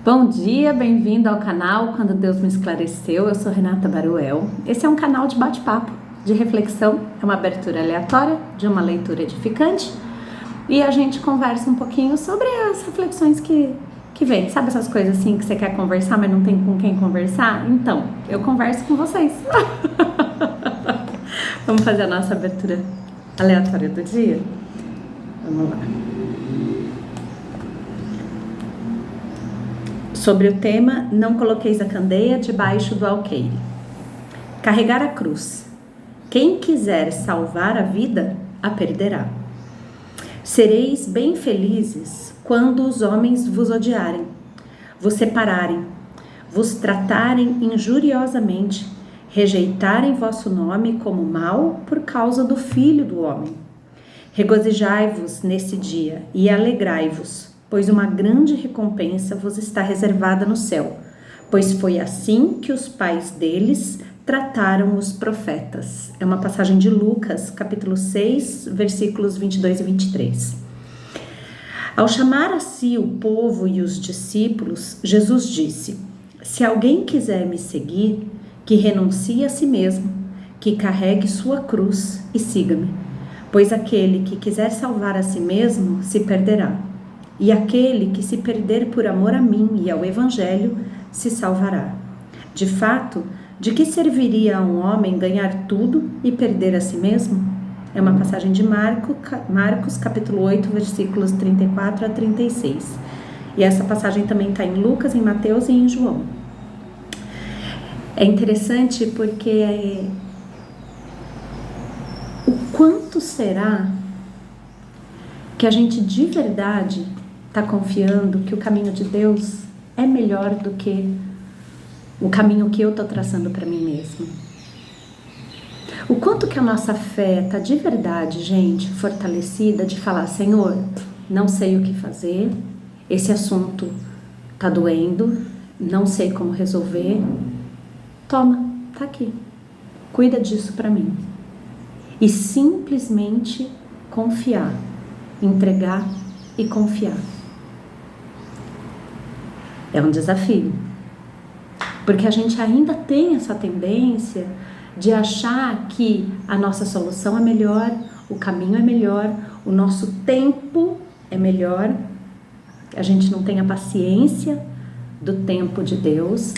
Bom dia, bem-vindo ao canal Quando Deus Me Esclareceu. Eu sou Renata Baruel. Esse é um canal de bate-papo, de reflexão, é uma abertura aleatória de uma leitura edificante e a gente conversa um pouquinho sobre as reflexões que vem. Sabe essas coisas assim que você quer conversar, mas não tem com quem conversar? Então, eu converso com vocês. Vamos fazer a nossa abertura aleatória do dia? Vamos lá. Sobre o tema, não coloqueis a candeia debaixo do alqueire. Carregar a cruz. Quem quiser salvar a vida, a perderá. Sereis bem felizes quando os homens vos odiarem, vos separarem, vos tratarem injuriosamente, rejeitarem vosso nome como mal por causa do Filho do Homem. Regozijai-vos nesse dia e alegrai-vos, pois uma grande recompensa vos está reservada no céu, pois foi assim que os pais deles trataram os profetas. É uma passagem de Lucas, capítulo 6, versículos 22 e 23. Ao chamar a si o povo e os discípulos, Jesus disse: se alguém quiser me seguir, que renuncie a si mesmo, que carregue sua cruz e siga-me, pois aquele que quiser salvar a si mesmo se perderá. E aquele que se perder por amor a mim e ao Evangelho se salvará. De fato, de que serviria a um homem ganhar tudo e perder a si mesmo? É uma passagem de Marcos, capítulo 8, versículos 34 a 36. E essa passagem também está em Lucas, em Mateus e em João. É interessante porque o quanto será que a gente de verdade está confiando que o caminho de Deus é melhor do que o caminho que eu estou traçando para mim mesmo? O quanto que a nossa fé está de verdade, gente, fortalecida de falar: Senhor, não sei o que fazer, esse assunto está doendo, não sei como resolver, toma, tá aqui, cuida disso para mim. E simplesmente confiar, entregar e confiar. É um desafio, porque a gente ainda tem essa tendência de achar que a nossa solução é melhor, o caminho é melhor, o nosso tempo é melhor. A gente não tem a paciência do tempo de Deus,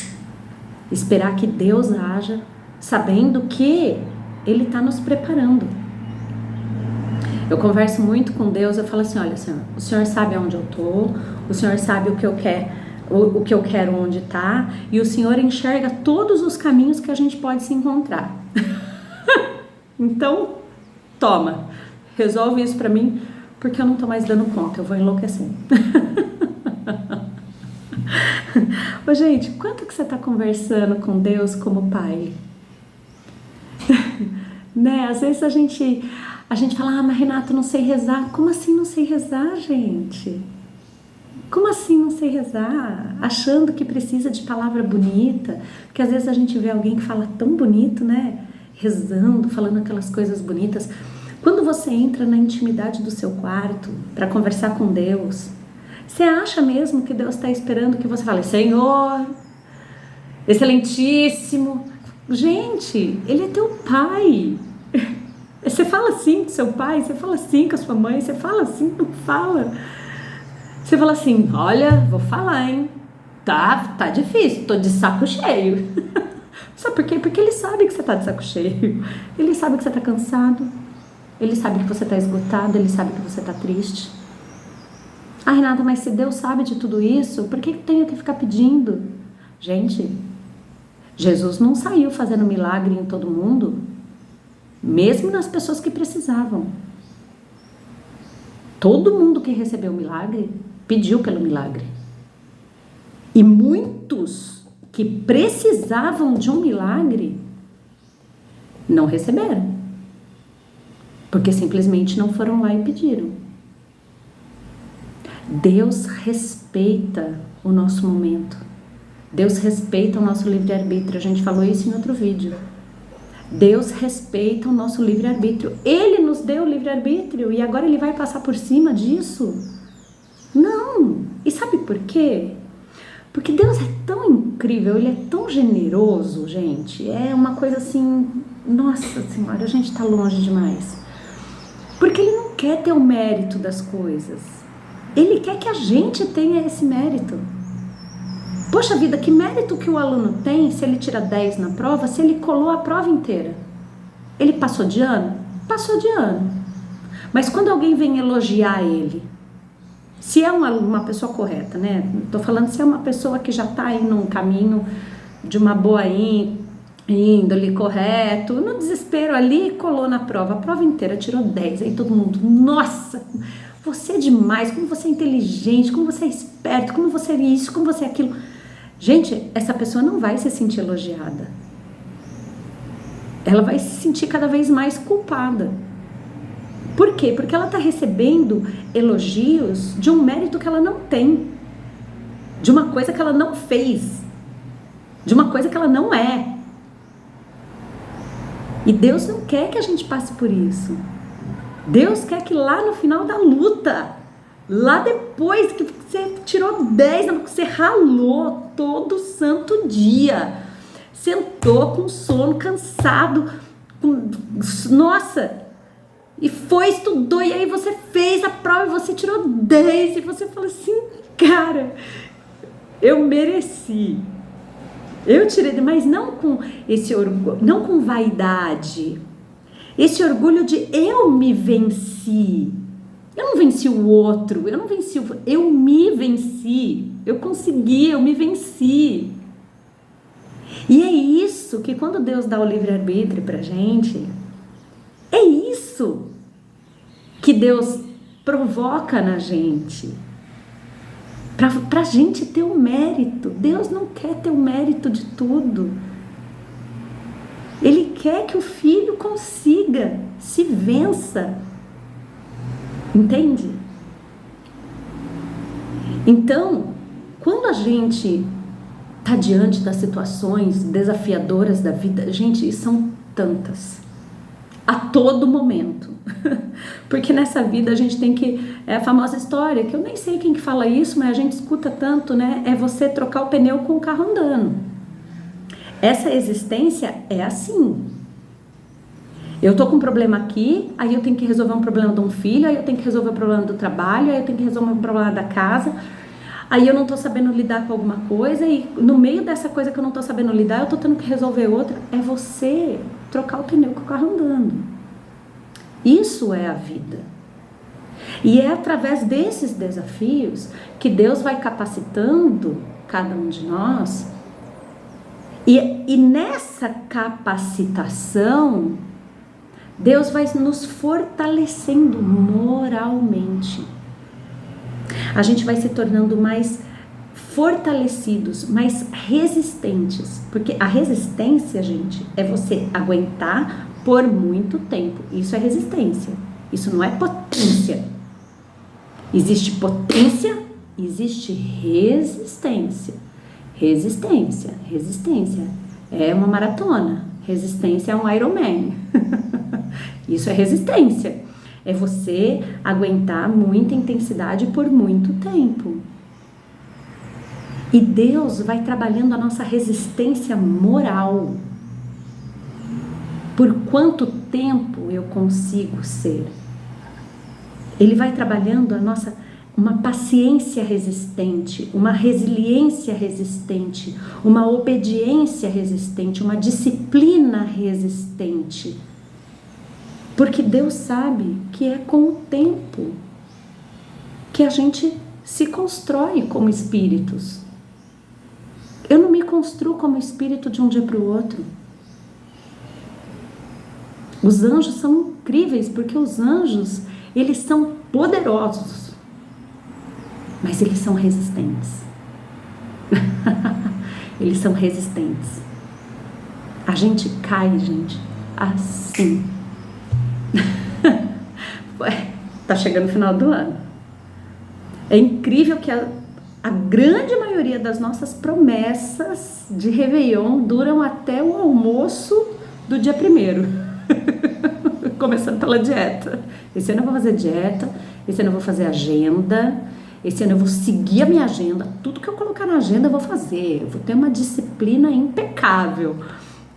esperar que Deus haja, sabendo que Ele está nos preparando. Eu converso muito com Deus, eu falo assim: olha, Senhor, o Senhor sabe aonde eu estou, o Senhor sabe o que eu quero onde está, e o Senhor enxerga todos os caminhos que a gente pode se encontrar. Então, toma, resolve isso para mim, porque eu não estou mais dando conta, eu vou enlouquecer. Ô, gente, quanto que você está conversando com Deus como pai? Né? Às vezes a gente fala: mas Renato, não sei rezar. Como assim não sei rezar, gente? Como assim não sei rezar? Achando que precisa de palavra bonita, porque às vezes a gente vê alguém que fala tão bonito, né? Rezando, falando aquelas coisas bonitas. Quando você entra na intimidade do seu quarto para conversar com Deus, você acha mesmo que Deus está esperando que você fale: Senhor, excelentíssimo? Gente, Ele é teu pai. Você fala assim com seu pai, você fala assim com a sua mãe, você fala assim, não fala. Você fala assim: olha, vou falar, hein? Tá difícil, tô de saco cheio. Sabe por quê? Porque Ele sabe que você tá de saco cheio. Ele sabe que você tá cansado. Ele sabe que você tá esgotado. Ele sabe que você tá triste. Ah, Renata, mas se Deus sabe de tudo isso, por que eu tenho que ficar pedindo? Gente, Jesus não saiu fazendo milagre em todo mundo, mesmo nas pessoas que precisavam. Todo mundo que recebeu o milagre pediu pelo milagre. E muitos que precisavam de um milagre não receberam, porque simplesmente não foram lá e pediram. Deus respeita o nosso momento. Deus respeita o nosso livre-arbítrio. A gente falou isso em outro vídeo. Deus respeita o nosso livre-arbítrio. Ele nos deu o livre-arbítrio e agora Ele vai passar por cima disso? Não. E sabe por quê? Porque Deus é tão incrível, Ele é tão generoso, gente. É uma coisa assim, nossa Senhora, a gente tá longe demais. Porque Ele não quer ter o mérito das coisas. Ele quer que a gente tenha esse mérito. Poxa vida, que mérito que o aluno tem se ele tira 10 na prova, se ele colou a prova inteira? Ele passou de ano? Passou de ano. Mas quando alguém vem elogiar ele, se é uma pessoa correta, né? Tô falando se é uma pessoa que já tá aí num caminho de uma boa índole, correto, no desespero ali, colou na prova, a prova inteira, tirou 10, aí todo mundo, nossa, você é demais, como você é inteligente, como você é esperto, como você é isso, como você é aquilo. Gente, essa pessoa não vai se sentir elogiada. Ela vai se sentir cada vez mais culpada. Por quê? Porque ela está recebendo elogios de um mérito que ela não tem, de uma coisa que ela não fez, de uma coisa que ela não é. E Deus não quer que a gente passe por isso. Deus quer que lá no final da luta, lá depois que você tirou 10, que você ralou todo santo dia, sentou com sono, cansado, nossa, e foi, estudou, e aí você fez a prova e você tirou 10, e você fala assim, cara, eu mereci. Eu tirei, mas não com esse orgulho, não com vaidade. Esse orgulho de eu me venci. Eu não venci o outro, eu não venci eu me venci. Eu consegui, eu me venci. E é isso que quando Deus dá o livre-arbítrio pra gente, é isso que Deus provoca na gente. Pra gente ter o mérito. Deus não quer ter o mérito de tudo. Ele quer que o filho consiga, se vença. Entende? Então, quando a gente está diante das situações desafiadoras da vida, gente, são tantas. A todo momento. Porque nessa vida a gente tem que... É a famosa história, que eu nem sei quem que fala isso, mas a gente escuta tanto, né? É você trocar o pneu com o carro andando. Essa existência é assim. Eu tô com um problema aqui, aí eu tenho que resolver um problema de um filho, aí eu tenho que resolver o problema do trabalho, aí eu tenho que resolver um problema da casa, aí eu não tô sabendo lidar com alguma coisa, e no meio dessa coisa que eu não tô sabendo lidar, eu tô tendo que resolver outra. É você trocar o pneu com o carro andando. Isso é a vida. E é através desses desafios que Deus vai capacitando cada um de nós. E nessa capacitação, Deus vai nos fortalecendo moralmente. A gente vai se tornando mais fortalecidos, mais resistentes. Porque a resistência, gente, é você aguentar por muito tempo. Isso é resistência. Isso não é potência. Existe potência, existe resistência. Resistência. É uma maratona. Resistência é um Ironman. Isso é resistência. É você aguentar muita intensidade por muito tempo. E Deus vai trabalhando a nossa resistência moral. Por quanto tempo eu consigo ser? Ele vai trabalhando uma paciência resistente, uma resiliência resistente, uma obediência resistente, uma disciplina resistente. Porque Deus sabe que é com o tempo que a gente se constrói como espíritos. Eu não me construo como espírito de um dia para o outro. Os anjos são incríveis, porque os anjos, eles são poderosos, mas eles são resistentes. Eles são resistentes. A gente cai, gente, assim. Tá chegando o final do ano. É incrível que a grande maioria das nossas promessas de Réveillon duram até o almoço do dia 1º. Começando pela dieta. Esse ano eu vou fazer dieta, esse ano eu vou fazer agenda, Esse ano eu vou seguir a minha agenda, tudo que eu colocar na agenda eu vou fazer, eu vou ter uma disciplina impecável.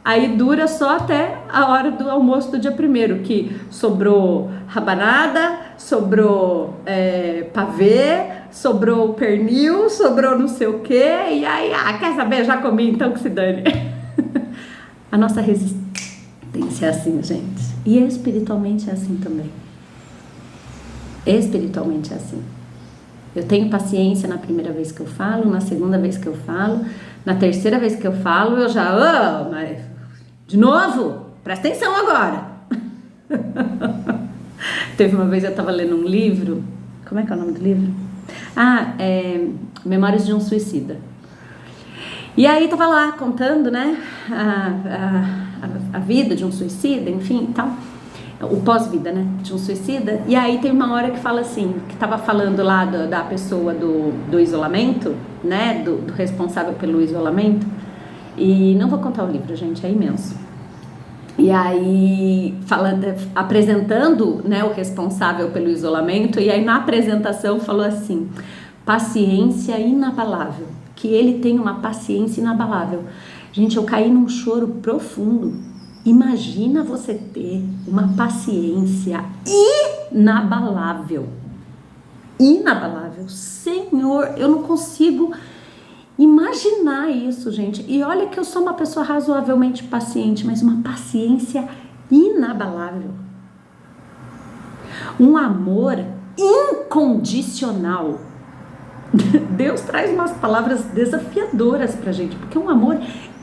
Aí dura só até a hora do almoço do dia 1º, que sobrou rabanada, sobrou pavê, sobrou pernil, sobrou não sei o que, e aí, quer saber, já comi, então que se dane. A nossa resistência é assim, gente, e espiritualmente é assim também. Espiritualmente é assim. Eu tenho paciência na primeira vez que eu falo, na segunda vez que eu falo, na terceira vez que eu falo, eu já, mas de novo, presta atenção agora. Teve uma vez eu estava lendo um livro, como é que é o nome do livro? Memórias de um Suicida. E aí tava lá contando, né, a vida de um suicida, enfim, tal. O pós-vida, né, de um suicida. E aí tem uma hora que fala assim, que tava falando lá da pessoa do isolamento, né, do responsável pelo isolamento. E não vou contar o livro, gente, é imenso. E aí apresentando, né, o responsável pelo isolamento, e aí na apresentação falou assim: paciência inabalável, que ele tem uma paciência inabalável. Gente, eu caí num choro profundo. Imagina você ter uma paciência inabalável. Inabalável. Senhor, eu não consigo imaginar isso, gente. E olha que eu sou uma pessoa razoavelmente paciente, mas uma paciência inabalável. Um amor incondicional. Deus traz umas palavras desafiadoras pra gente, porque um amor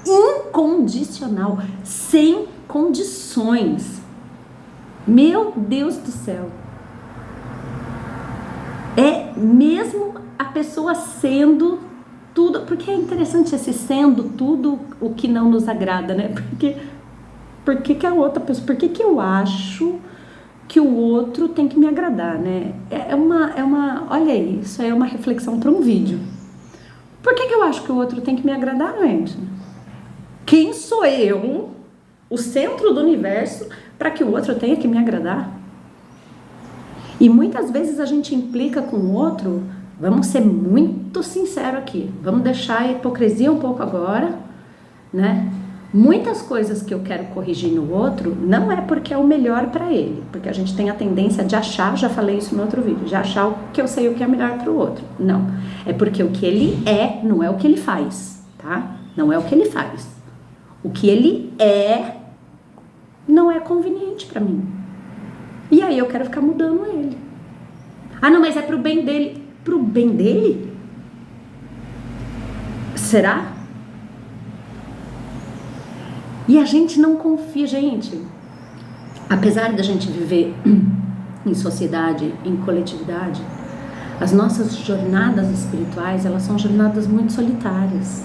incondicional, sem condições. Meu Deus do céu. É mesmo a pessoa sendo tudo, porque é interessante esse sendo tudo o que não nos agrada, né? Porque que a outra pessoa, por que eu acho que o outro tem que me agradar, né? Olha aí, isso é uma reflexão para um vídeo. Por que eu acho que o outro tem que me agradar, gente? Quem sou eu, o centro do universo, para que o outro tenha que me agradar? E muitas vezes a gente implica com o outro, vamos ser muito sinceros aqui, vamos deixar a hipocrisia um pouco agora, né? Muitas coisas que eu quero corrigir no outro, não é porque é o melhor para ele, porque a gente tem a tendência de achar, já falei isso no outro vídeo, de achar que eu sei o que é melhor para o outro. Não, é porque o que ele é, não é o que ele faz, tá? Não é o que ele faz. O que ele é não é conveniente para mim. E aí eu quero ficar mudando ele. Não, mas é pro bem dele. Pro bem dele? Será? E a gente não confia, gente. Apesar da gente viver em sociedade, em coletividade, as nossas jornadas espirituais, elas são jornadas muito solitárias.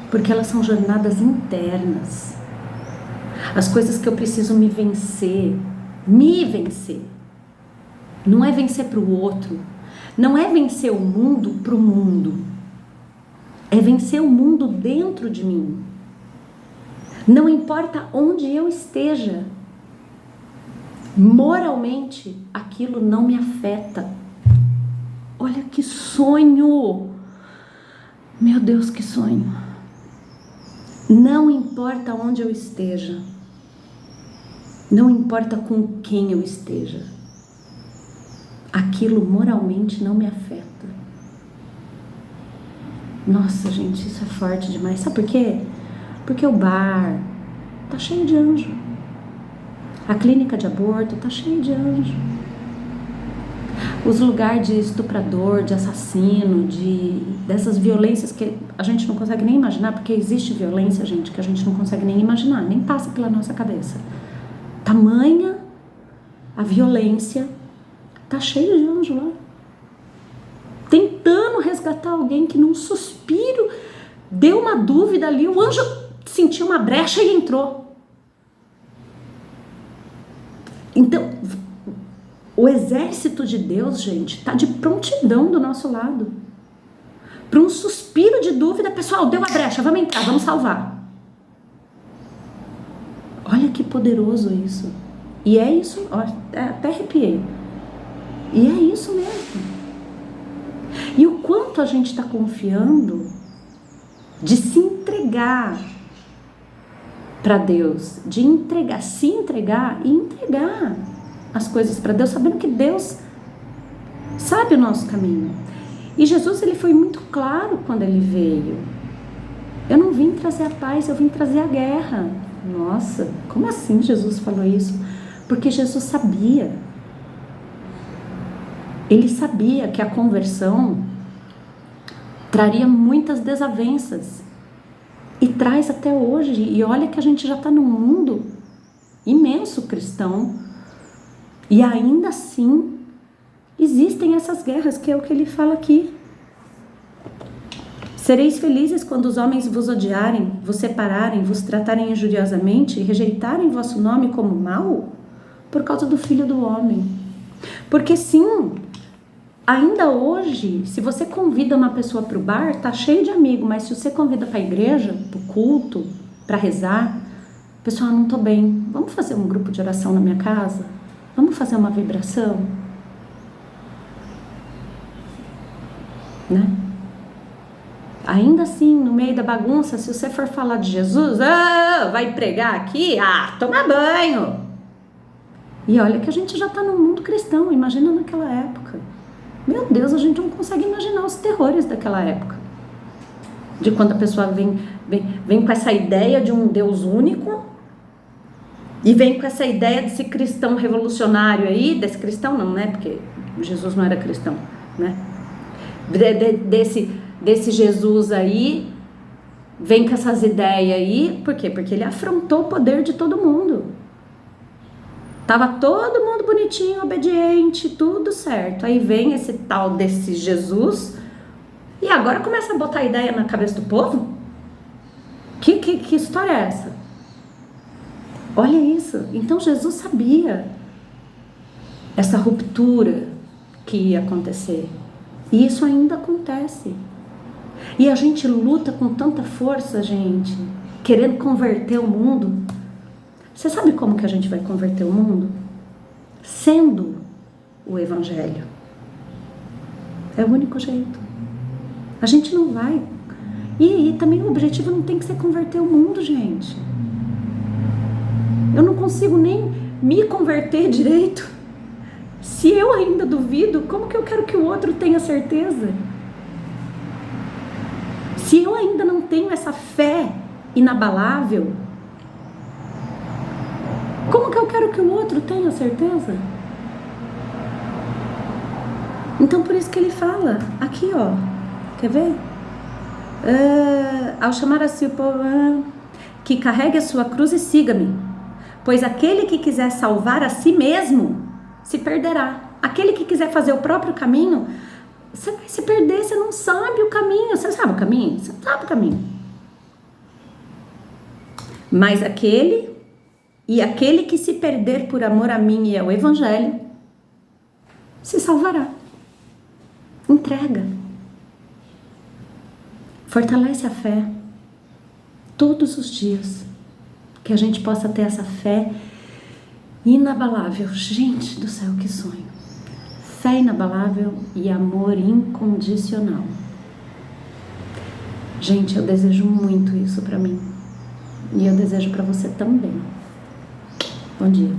Porque elas são jornadas internas. As coisas que eu preciso me vencer. Não é vencer para o outro. Não é vencer o mundo para o mundo. É vencer o mundo dentro de mim. Não importa onde eu esteja. Moralmente, aquilo não me afeta. Olha que sonho! Meu Deus, que sonho! Não importa onde eu esteja, não importa com quem eu esteja, aquilo moralmente não me afeta. Nossa, gente, isso é forte demais. Sabe por quê? Porque o bar tá cheio de anjo, a clínica de aborto tá cheia de anjo, os lugares de estuprador, de assassino, dessas violências que a gente não consegue nem imaginar, porque existe violência, gente, que a gente não consegue nem imaginar, nem passa pela nossa cabeça. Tamanha a violência, tá cheio de anjo lá, tentando resgatar alguém que num suspiro deu uma dúvida ali, o anjo sentiu uma brecha e entrou. Então, o exército de Deus, gente, está de prontidão do nosso lado. Para um suspiro de dúvida, pessoal, deu a brecha, vamos entrar, vamos salvar. Olha que poderoso isso. E é isso, ó, até arrepiei. E é isso mesmo. E o quanto a gente está confiando de se entregar para Deus, de se entregar e entregar as coisas para Deus, sabendo que Deus sabe o nosso caminho. E Jesus, ele foi muito claro quando ele veio. Eu não vim trazer a paz, eu vim trazer a guerra. Nossa, como assim Jesus falou isso? Porque Jesus sabia. Ele sabia que a conversão traria muitas desavenças. E traz até hoje. E olha que a gente já está num mundo imenso cristão. E ainda assim, existem essas guerras, que é o que ele fala aqui. Sereis felizes quando os homens vos odiarem, vos separarem, vos tratarem injuriosamente e rejeitarem vosso nome como mau, por causa do Filho do Homem. Porque sim, ainda hoje, se você convida uma pessoa para o bar, tá cheio de amigo, mas se você convida para a igreja, para o culto, para rezar, pessoal, não tô bem, vamos fazer um grupo de oração na minha casa? Vamos fazer uma vibração? Né? Ainda assim, no meio da bagunça, se você for falar de Jesus, vai pregar aqui? Toma banho! E olha que a gente já está no mundo cristão, imagina naquela época. Meu Deus, a gente não consegue imaginar os terrores daquela época. De quando a pessoa vem com essa ideia de um Deus único e vem com essa ideia desse cristão revolucionário aí, desse cristão não, né? Porque Jesus não era cristão, né? Desse Jesus aí, vem com essas ideias aí, por quê? Porque ele afrontou o poder de todo mundo. Tava todo mundo bonitinho, obediente, tudo certo. Aí vem esse tal desse Jesus e agora começa a botar ideia na cabeça do povo? Que história é essa? Olha isso. Então Jesus sabia essa ruptura que ia acontecer. E isso ainda acontece. E a gente luta com tanta força, gente, querendo converter o mundo. Você sabe como que a gente vai converter o mundo? Sendo o Evangelho. É o único jeito. A gente não vai. E também o objetivo não tem que ser converter o mundo, gente. Eu não consigo nem me converter direito. Se eu ainda duvido, como que eu quero que o outro tenha certeza? Se eu ainda não tenho essa fé inabalável, como que eu quero que o outro tenha certeza? Então por isso que ele fala, aqui ó, quer ver? Ao chamar assim o povo, que carregue a sua cruz e siga-me, pois aquele que quiser salvar a si mesmo, se perderá. Aquele que quiser fazer o próprio caminho, você vai se perder, você não sabe o caminho. Você sabe o caminho? Você não sabe o caminho. Mas aquele que se perder por amor a mim e ao Evangelho, se salvará. Entrega. Fortalece a fé todos os dias. Que a gente possa ter essa fé inabalável. Gente do céu, que sonho. Fé inabalável e amor incondicional. Gente, eu desejo muito isso pra mim. E eu desejo pra você também. Bom dia.